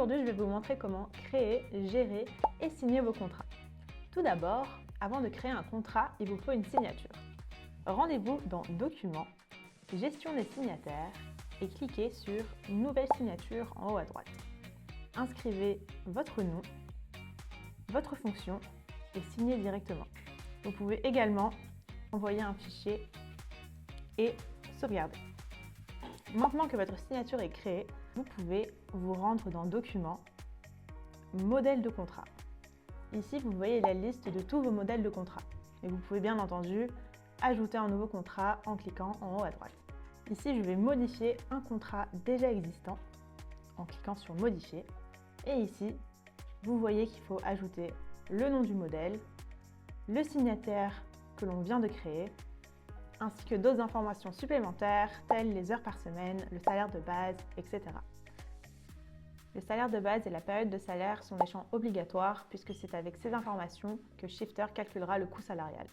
Aujourd'hui, je vais vous montrer comment créer, gérer et signer vos contrats. Tout d'abord, avant de créer un contrat, il vous faut une signature. Rendez-vous dans Documents, Gestion des signataires et cliquez sur Nouvelle signature en haut à droite. Inscrivez votre nom, votre fonction et signez directement. Vous pouvez également envoyer un fichier et sauvegarder. Maintenant que votre signature est créée, vous pouvez vous rendre dans Documents, Modèle de contrat. Ici, vous voyez la liste de tous vos modèles de contrat. Et vous pouvez bien entendu ajouter un nouveau contrat en cliquant en haut à droite. Ici, je vais modifier un contrat déjà existant en cliquant sur Modifier. Et ici, vous voyez qu'il faut ajouter le nom du modèle, le signataire que l'on vient de créer, ainsi que d'autres informations supplémentaires telles les heures par semaine, le salaire de base, etc. Le salaire de base et la période de salaire sont des champs obligatoires puisque c'est avec ces informations que Shifter calculera le coût salarial.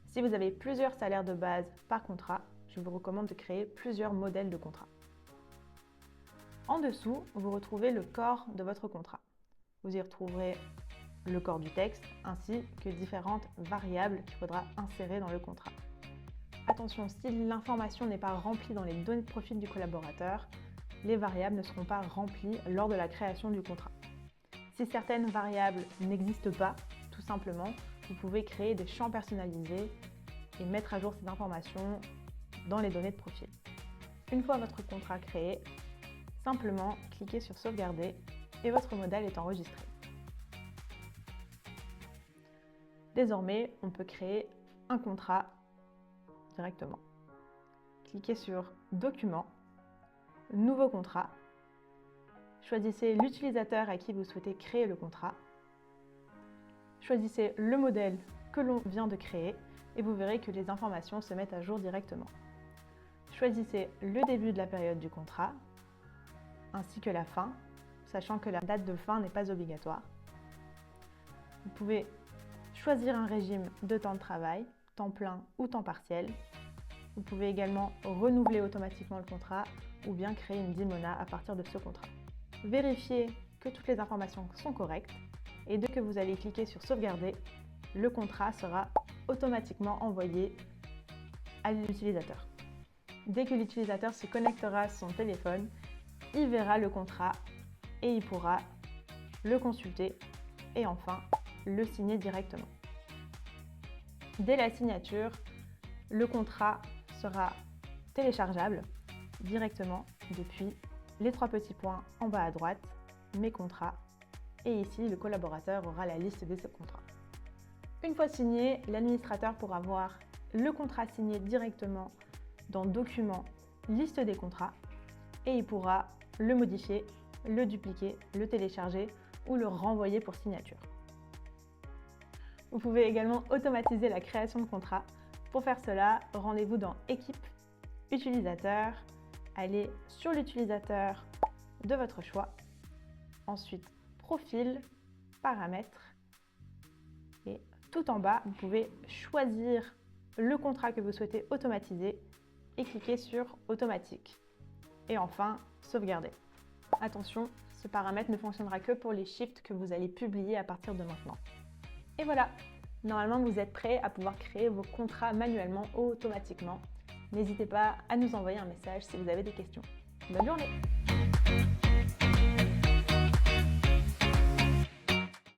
Si vous avez plusieurs salaires de base par contrat, je vous recommande de créer plusieurs modèles de contrat. En dessous, vous retrouvez le corps de votre contrat. Vous y retrouverez le corps du texte ainsi que différentes variables qu'il faudra insérer dans le contrat. Attention, si l'information n'est pas remplie dans les données de profil du collaborateur, les variables ne seront pas remplies lors de la création du contrat. Si certaines variables n'existent pas, tout simplement, vous pouvez créer des champs personnalisés et mettre à jour ces informations dans les données de profil. Une fois votre contrat créé, simplement cliquez sur Sauvegarder et votre modèle est enregistré. Désormais, on peut créer un contrat directement. Cliquez sur Documents, Nouveau contrat. Choisissez l'utilisateur à qui vous souhaitez créer le contrat. Choisissez le modèle que l'on vient de créer et vous verrez que les informations se mettent à jour directement. Choisissez le début de la période du contrat ainsi que la fin, sachant que la date de fin n'est pas obligatoire. Vous pouvez choisir un régime de temps de travail, temps plein ou temps partiel. Vous pouvez également renouveler automatiquement le contrat ou bien créer une dimona à partir de ce contrat. Vérifiez que toutes les informations sont correctes et dès que vous allez cliquer sur Sauvegarder, le contrat sera automatiquement envoyé à l'utilisateur. Dès que l'utilisateur se connectera à son téléphone, il verra le contrat et il pourra le consulter et enfin le signer directement. Dès la signature, le contrat sera téléchargeable directement depuis les 3 petits points en bas à droite, Mes contrats, et ici le collaborateur aura la liste de ses contrats. Une fois signé, l'administrateur pourra voir le contrat signé directement dans Documents, Liste des contrats, et il pourra le modifier, le dupliquer, le télécharger ou le renvoyer pour signature. Vous pouvez également automatiser la création de contrats. Pour faire cela, rendez-vous dans Équipe, Utilisateur, allez sur l'utilisateur de votre choix, ensuite Profil, Paramètres, et tout en bas, vous pouvez choisir le contrat que vous souhaitez automatiser et cliquer sur Automatique. Et enfin, Sauvegarder. Attention, ce paramètre ne fonctionnera que pour les shifts que vous allez publier à partir de maintenant. Et voilà, normalement vous êtes prêt à pouvoir créer vos contrats manuellement ou automatiquement. N'hésitez pas à nous envoyer un message si vous avez des questions. Bonne journée!